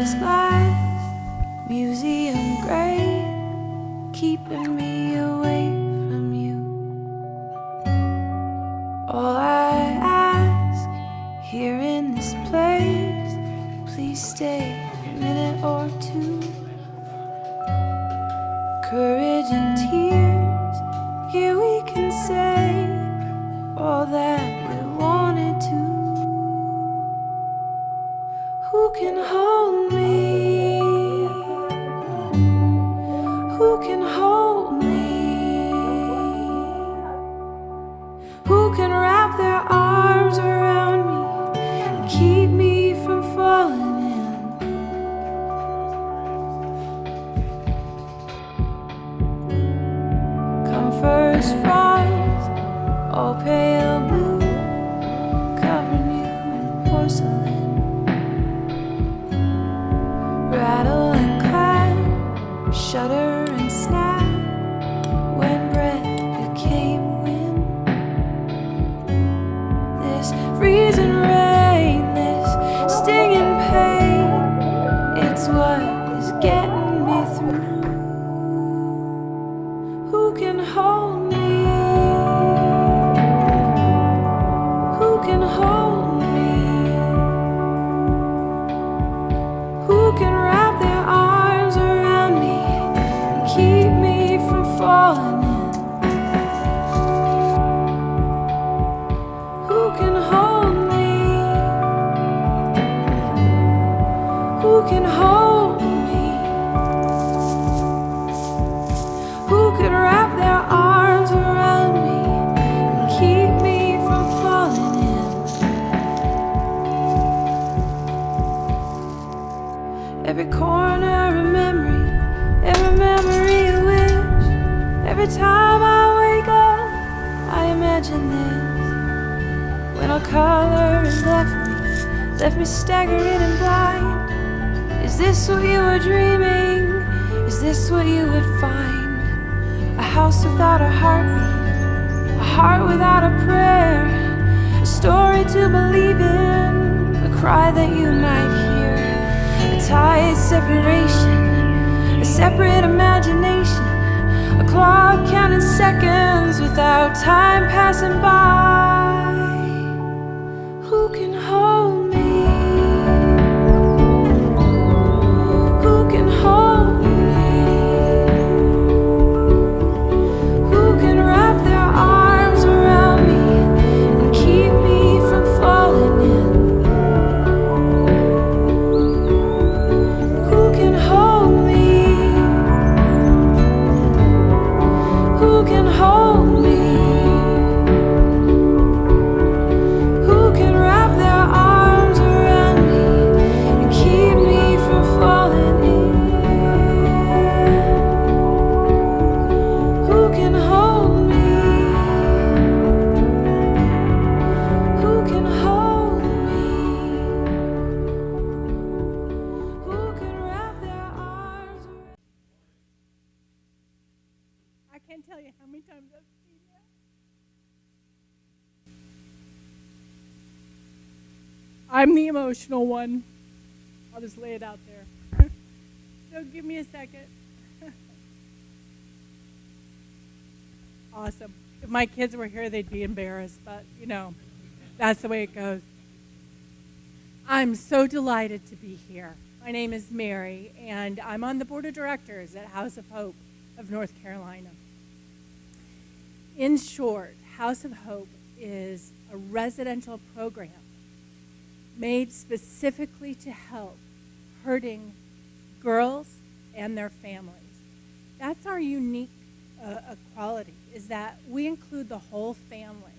Stainless glass, museum grade, keeping me away from you. All I ask here in this place, please stay a minute or two. Courage and tears, here we can say all that we wanted to. Who can hold me? Who can hold me? Who can wrap their arms around me and keep me from falling in? Come first frost, all pale blue, covering you in porcelain. Rattle and clap, shudder and snap, when breath became wind. This freezing rain, this stinging pain, it's what is getting me through. Who can hold me? Who can hold me? Who can wrap their arms around me and keep me from falling in? Who can hold me? Who can hold me? Who can wrap their arms around me and keep me from falling in? Every corner a memory, every memory a wish. Every time I wake up, I imagine this. When all color is left me staggering and blind. Is this what you were dreaming? Is this what you would find? A house without a heartbeat, a heart without a prayer, a story to believe in, a cry that you might hear, a tight separation, a separate imagination, a clock counting seconds without time passing by. Who can hold me? Who can hold me? Who can wrap their arms around me and keep me from falling in? Who can hold me? Who can hold me? Who can wrap their arms around me and keep me from falling in? Who can hold me? Who can hold me? Who can wrap their arms around? I can't tell you how many times I've seen that. I'm the emotional one. I'll just lay it out there. So give me a second. Awesome. If my kids were here, they'd be embarrassed, but that's the way it goes. I'm so delighted to be here. My name is Mary, and I'm on the board of directors at House of Hope of North Carolina. In short, House of Hope is a residential program made specifically to help hurting girls and their families. That's our unique quality, is that we include the whole family.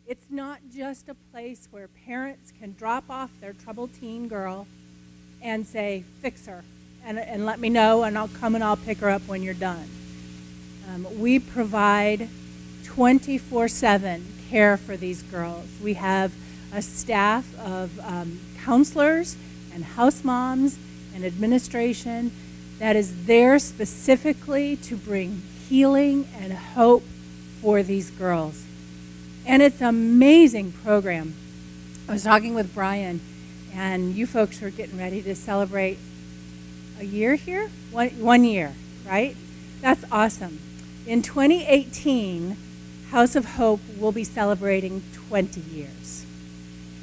It's not just a place where parents can drop off their troubled teen girl and say, fix her, and let me know, and I'll come and I'll pick her up when you're done. We provide 24/7 care for these girls. We have a staff of counselors and house moms and administration that is there specifically to bring healing and hope for these girls. And it's an amazing program. I was talking with Brian, and you folks were getting ready to celebrate a year here? 1 year, right? That's awesome. In 2018, House of Hope will be celebrating 20 years.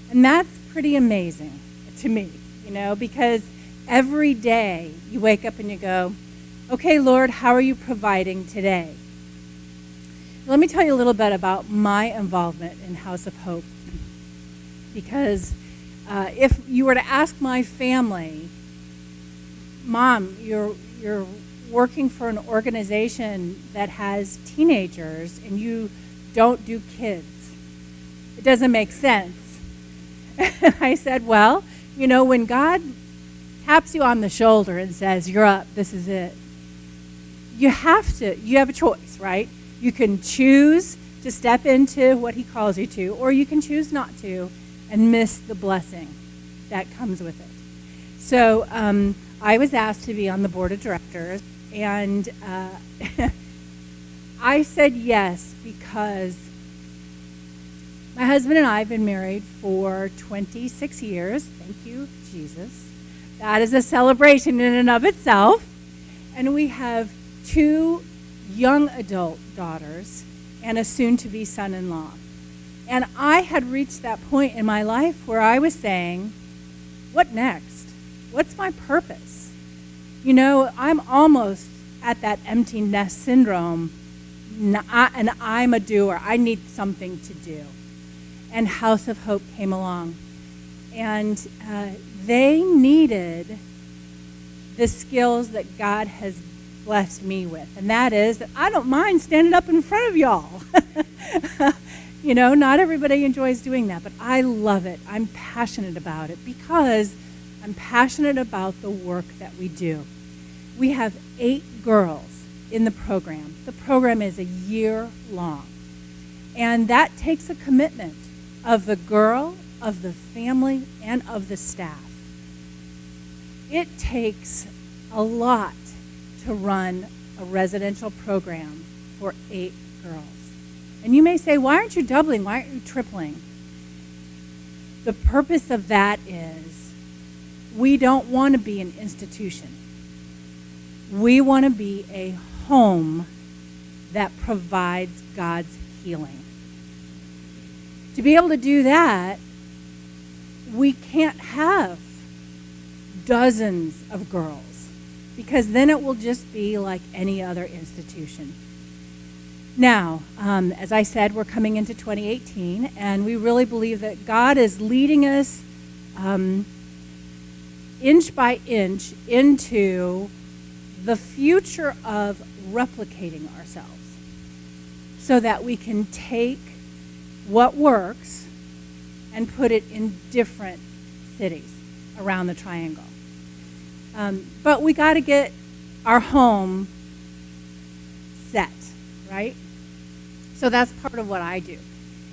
And that's pretty amazing to me, because every day you wake up and you go, okay, Lord, how are you providing today? Let me tell you a little bit about my involvement in House of Hope. Because if you were to ask my family, Mom, you're working for an organization that has teenagers and you don't do kids. It doesn't make sense. And I said, well, when God taps you on the shoulder and says, you're up, this is it, you have a choice, right? You can choose to step into what he calls you to, or you can choose not to and miss the blessing that comes with it. So I was asked to be on the board of directors, and I said yes because my husband and I have been married for 26 years. Thank you, Jesus. That is a celebration in and of itself. And we have 2 young adult daughters and a soon-to-be son-in-law. And I had reached that point in my life where I was saying, what next? What's my purpose? I'm almost at that empty nest syndrome, and I'm a doer. I need something to do. And House of Hope came along. And they needed the skills that God has blessed me with. And that is that I don't mind standing up in front of y'all. Not everybody enjoys doing that, but I love it. I'm passionate about it because I'm passionate about the work that we do. We have 8 girls in the program. The program is a year long. And that takes a commitment of the girl, of the family, and of the staff. It takes a lot to run a residential program for 8 girls. And you may say, why aren't you doubling? Why aren't you tripling? The purpose of that is we don't want to be an institution. We want to be a home that provides God's healing. To be able to do that, we can't have dozens of girls because then it will just be like any other institution. Now, as I said, we're coming into 2018, and we really believe that God is leading us inch by inch into the future of replicating ourselves so that we can take what works and put it in different cities around the triangle. But we got to get our home set, right? So that's part of what I do,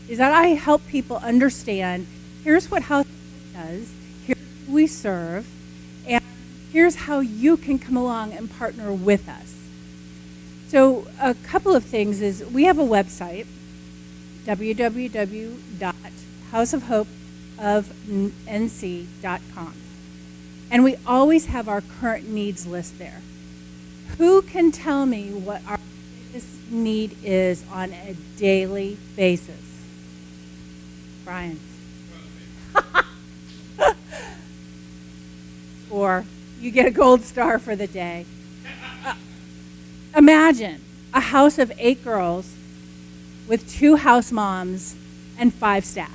is that I help people understand, here's what House does, here's who we serve, and here's how you can come along and partner with us. So a couple of things is we have a website, www.houseofhopeofnc.com. And we always have our current needs list there. Who can tell me what our biggest need is on a daily basis? Brian. Or you get a gold star for the day. Imagine a house of 8 girls with 2 house moms and 5 staff.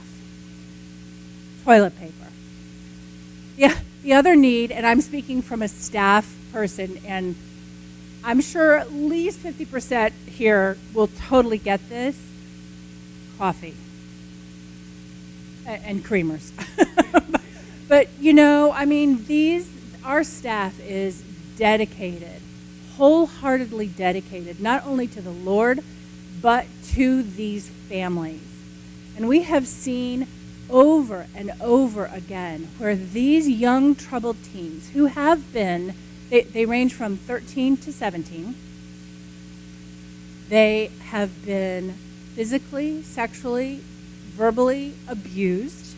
Toilet paper. Yeah, the other need, and I'm speaking from a staff person, and I'm sure at least 50% here will totally get this, coffee and creamers. But, our staff is dedicated, wholeheartedly dedicated, not only to the Lord, but to these families. And we have seen over and over again where these young troubled teens who have been, they range from 13 to 17, they have been physically, sexually, verbally abused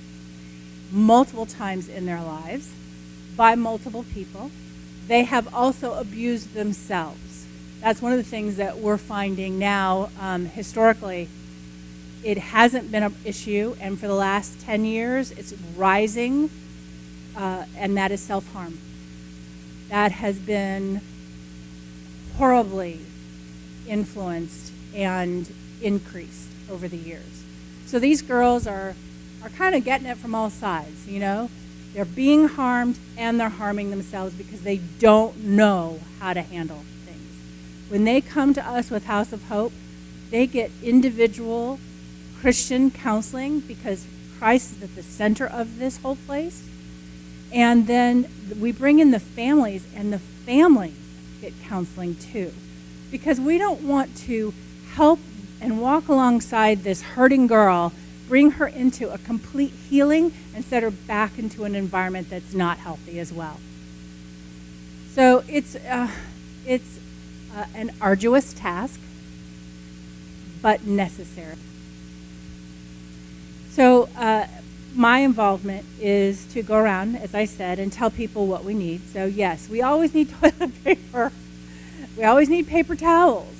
multiple times in their lives by multiple people. they have also abused themselves. That's one of the things that we're finding now. Historically, it hasn't been an issue, and for the last 10 years, it's rising, and that is self-harm. That has been horribly influenced and increased over the years. So these girls are kind of getting it from all sides, you know? They're being harmed and they're harming themselves because they don't know how to handle things. When they come to us with House of Hope, they get individual Christian counseling because Christ is at the center of this whole place. And then we bring in the families, and the families get counseling too. Because we don't want to help and walk alongside this hurting girl, bring her into a complete healing, and set her back into an environment that's not healthy as well. So it's an arduous task, but necessary. So my involvement is to go around, as I said, and tell people what we need. So yes, we always need toilet paper. We always need paper towels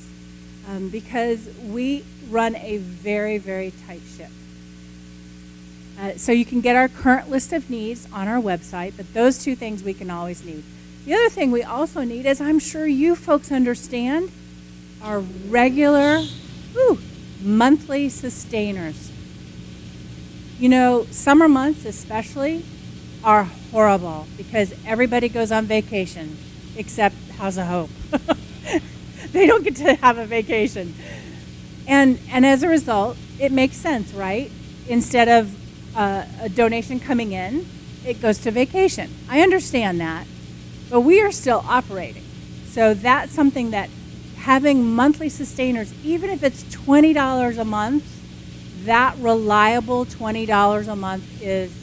because we run a very, very tight ship. So you can get our current list of needs on our website, but those two things we can always need. The other thing we also need, as I'm sure you folks understand, are regular, monthly sustainers. You know, summer months especially are horrible because everybody goes on vacation except House of Hope. They don't get to have a vacation. And as a result, it makes sense, right? Instead of a donation coming in, it goes to vacation. I understand that, but we are still operating. So that's something that having monthly sustainers, even if it's $20 a month, that reliable $20 a month is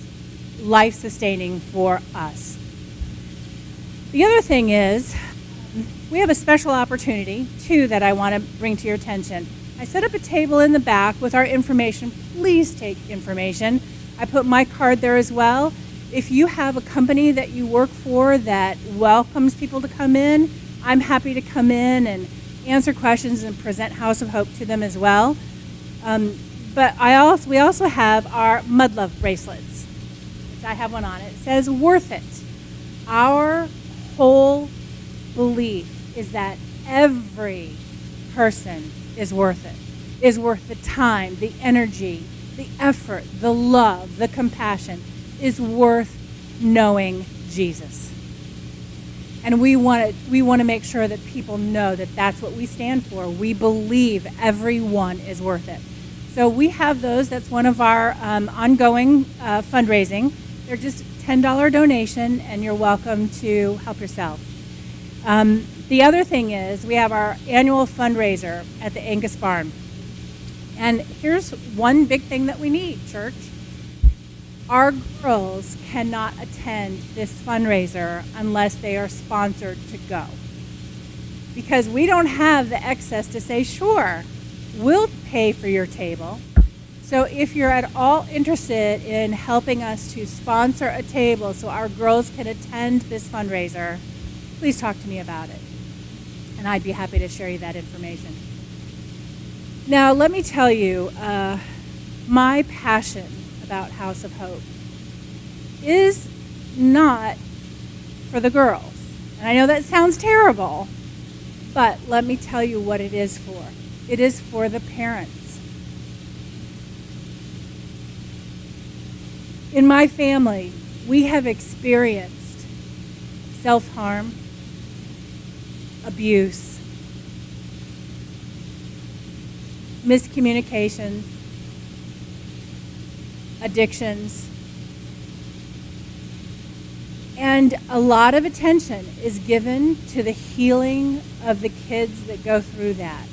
life-sustaining for us. The other thing is, we have a special opportunity, too, that I want to bring to your attention. I set up a table in the back with our information. Please take information. I put my card there as well. If you have a company that you work for that welcomes people to come in, I'm happy to come in and answer questions and present House of Hope to them as well. But we also have our Mud Love bracelets, which I have one on. It says, worth it. Our whole belief is that every person is worth it, is worth the time, the energy, the effort, the love, the compassion, is worth knowing Jesus. And we want to make sure that people know that that's what we stand for. We believe everyone is worth it. So we have those. That's one of our ongoing fundraising. They're just $10 donation, and you're welcome to help yourself. The other thing is we have our annual fundraiser at the Angus Barn. And here's one big thing that we need, church. Our girls cannot attend this fundraiser unless they are sponsored to go. Because we don't have the excess to say, sure, we'll pay for your table. So if you're at all interested in helping us to sponsor a table so our girls can attend this fundraiser, please talk to me about it. And I'd be happy to share you that information. Now, let me tell you, my passion about House of Hope is not for the girls. And I know that sounds terrible, but let me tell you what it is for. It is for the parents. In my family, we have experienced self-harm, abuse, miscommunications, addictions, and a lot of attention is given to the healing of the kids that go through that.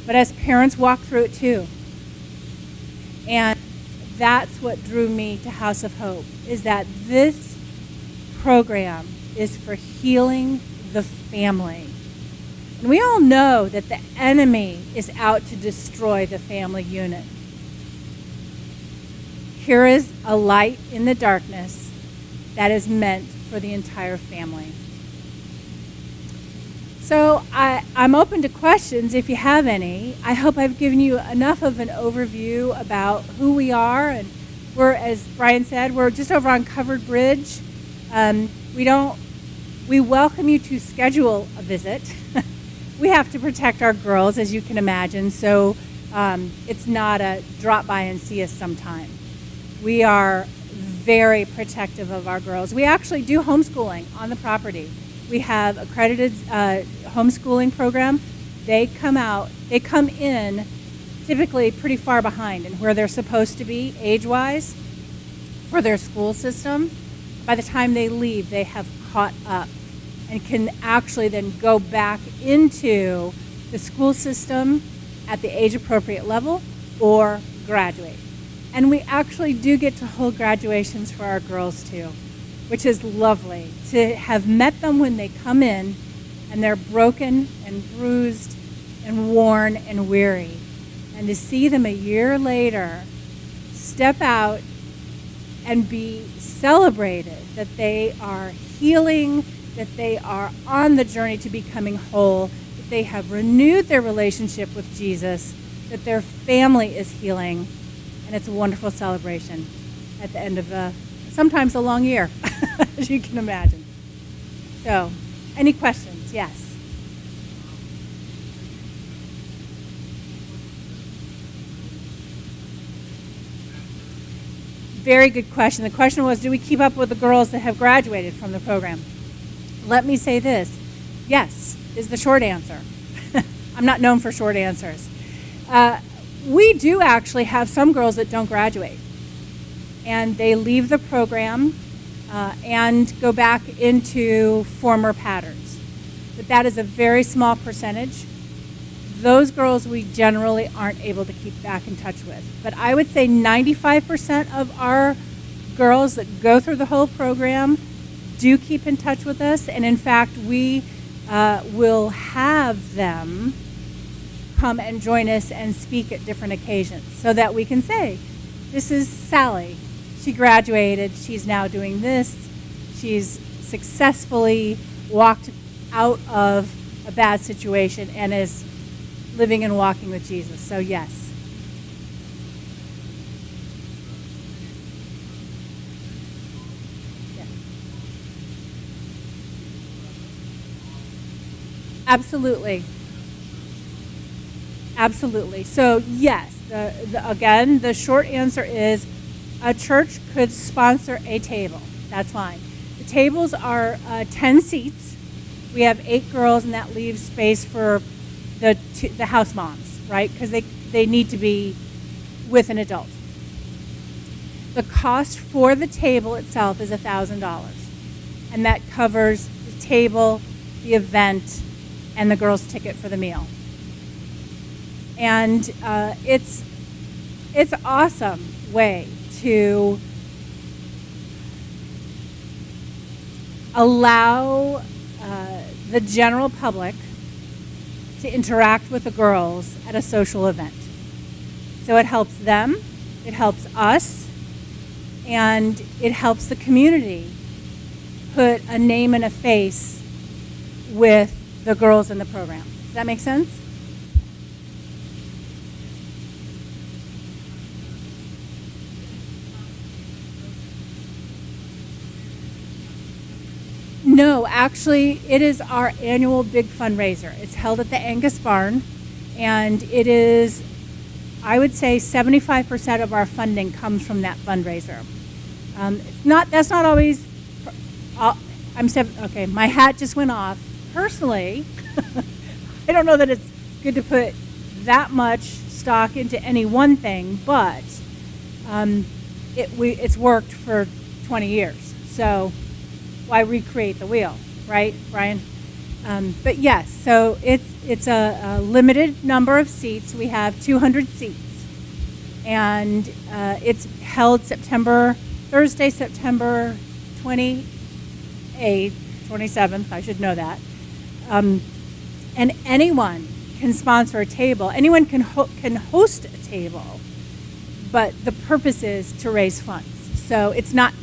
But as parents walk through it too. And that's what drew me to House of Hope, is that this program is for healing the family. And we all know that the enemy is out to destroy the family unit. Here is a light in the darkness that is meant for the entire family. So I'm open to questions if you have any. I hope I've given you enough of an overview about who we are, and we're, as Brian said, we're just over on Covered Bridge. We welcome you to schedule a visit. We have to protect our girls, as you can imagine, so it's not a drop by and see us sometime. We are very protective of our girls. We actually do homeschooling on the property. We have accredited homeschooling program. They come in typically pretty far behind in where they're supposed to be age-wise for their school system. By the time they leave, they have caught up and can actually then go back into the school system at the age-appropriate level or graduate. And we actually do get to hold graduations for our girls too, which is lovely to have met them when they come in and they're broken and bruised and worn and weary. And to see them a year later step out and be celebrated that they are healing, that they are on the journey to becoming whole, that they have renewed their relationship with Jesus, that their family is healing, and it's a wonderful celebration at the end of sometimes a long year, as you can imagine. So, any questions? Yes. Very good question. The question was, do we keep up with the girls that have graduated from the program? Let me say this. Yes, is the short answer. I'm not known for short answers. We do actually have some girls that don't graduate. And they leave the program and go back into former patterns. But that is a very small percentage. Those girls we generally aren't able to keep back in touch with. But I would say 95% of our girls that go through the whole program do keep in touch with us. And in fact, we will have them come and join us and speak at different occasions so that we can say, this is Sally. She graduated. She's now doing this. She's successfully walked out of a bad situation and is living and walking with Jesus. So yes. Yeah. Absolutely. Absolutely. So yes, again, the short answer is a church could sponsor a table. That's fine. The tables are 10 seats. We have 8 girls, and that leaves space for the house moms, right? Because they need to be with an adult. The cost for the table itself is $1,000, and that covers the table, the event, and the girls' ticket for the meal. And it's an awesome way to allow the general public to interact with the girls at a social event. So it helps them, it helps us, and it helps the community put a name and a face with the girls in the program. Does that make sense? No, actually, it is our annual big fundraiser. It's held at the Angus Barn, and it is, I would say, 75% of our funding comes from that fundraiser. That's not always. Okay, my hat just went off. Personally, I don't know that it's good to put that much stock into any one thing, but it's worked for 20 years. So why recreate the wheel, right, Brian? But yes, so it's a limited number of seats. We have 200 seats, and it's held Thursday, September 28th, 27th. I should know that. And anyone can sponsor a table. Anyone can host a table, but the purpose is to raise funds. So it's not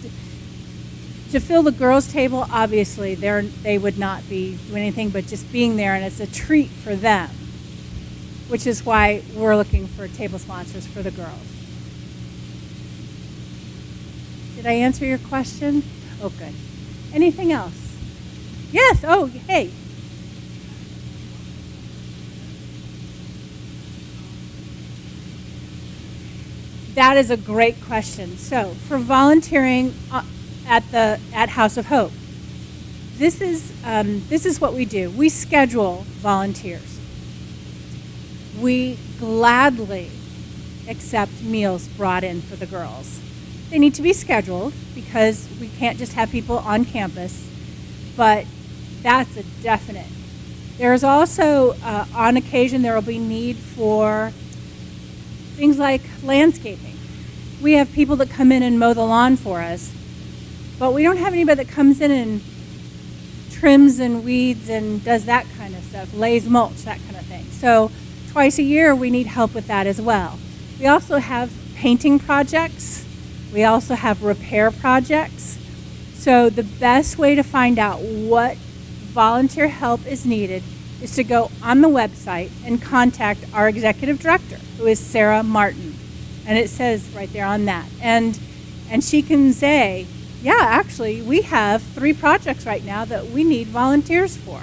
To fill the girls' table, obviously, they would not be doing anything but just being there, and it's a treat for them, which is why we're looking for table sponsors for the girls. Did I answer your question? Oh, good. Anything else? Yes. Oh, hey. That is a great question. So, for volunteering at House of Hope, this is what we do. We schedule volunteers. We gladly accept meals brought in for the girls. They need to be scheduled because we can't just have people on campus, but that's a definite. There's also, on occasion, there will be need for things like landscaping. We have people that come in and mow the lawn for us, but we don't have anybody that comes in and trims and weeds and does that kind of stuff, lays mulch, that kind of thing. So twice a year we need help with that as well. We also have painting projects. We also have repair projects. So the best way to find out what volunteer help is needed is to go on the website and contact our executive director, who is Sarah Martin. And it says right there on that. And she can say, yeah, actually, we have 3 projects right now that we need volunteers for.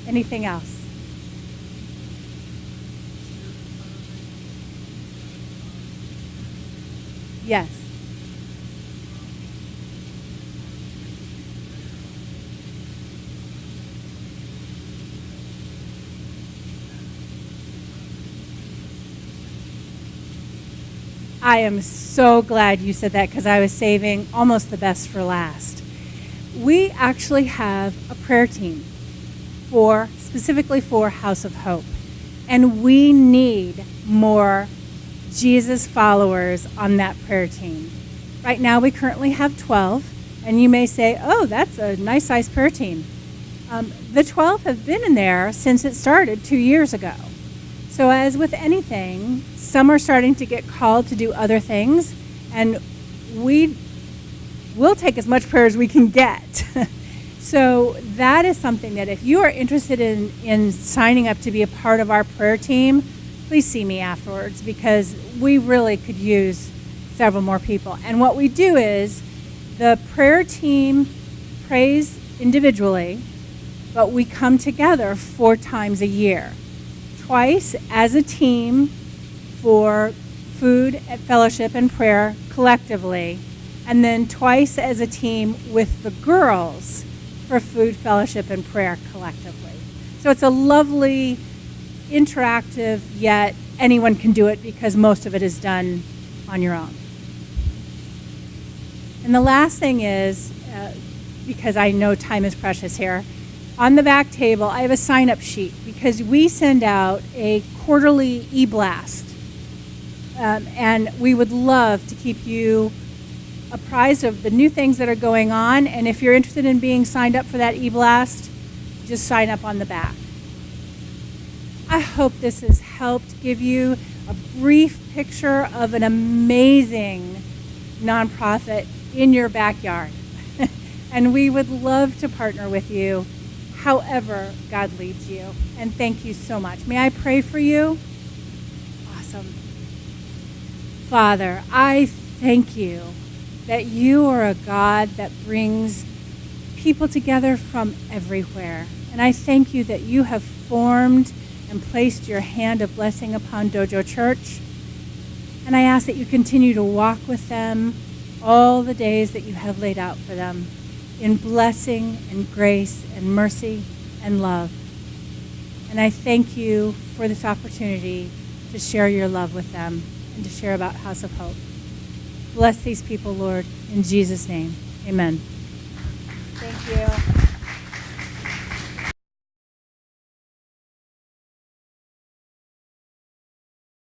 Anything else? Yes. I am so glad you said that because I was saving almost the best for last. We actually have a prayer team specifically for House of Hope, and we need more Jesus followers on that prayer team. Right now we currently have 12, and you may say, oh, that's a nice sized prayer team. The 12 have been in there since it started 2 years ago. So as with anything, some are starting to get called to do other things, and we'll take as much prayer as we can get. So that is something that if you are interested in signing up to be a part of our prayer team, please see me afterwards because we really could use several more people. And what we do is the prayer team prays individually, but we come together 4 times a year. Twice as a team for food, fellowship, and prayer collectively, and then twice as a team with the girls for food, fellowship, and prayer collectively. So it's a lovely, interactive, yet anyone can do it because most of it is done on your own. And the last thing is, because I know time is precious here, on the back table, I have a sign-up sheet because we send out a quarterly e-blast. And we would love to keep you apprised of the new things that are going on. And if you're interested in being signed up for that e-blast, just sign up on the back. I hope this has helped give you a brief picture of an amazing nonprofit in your backyard. And we would love to partner with you however God leads you. And thank you so much. May I pray for you? Awesome. Father, I thank you that you are a God that brings people together from everywhere. And I thank you that you have formed and placed your hand of blessing upon Dojo Church. And I ask that you continue to walk with them all the days that you have laid out for them in blessing and grace and mercy and love. And I thank you for this opportunity to share your love with them and to share about House of Hope. Bless these people, Lord, in Jesus' name. Amen. Thank you.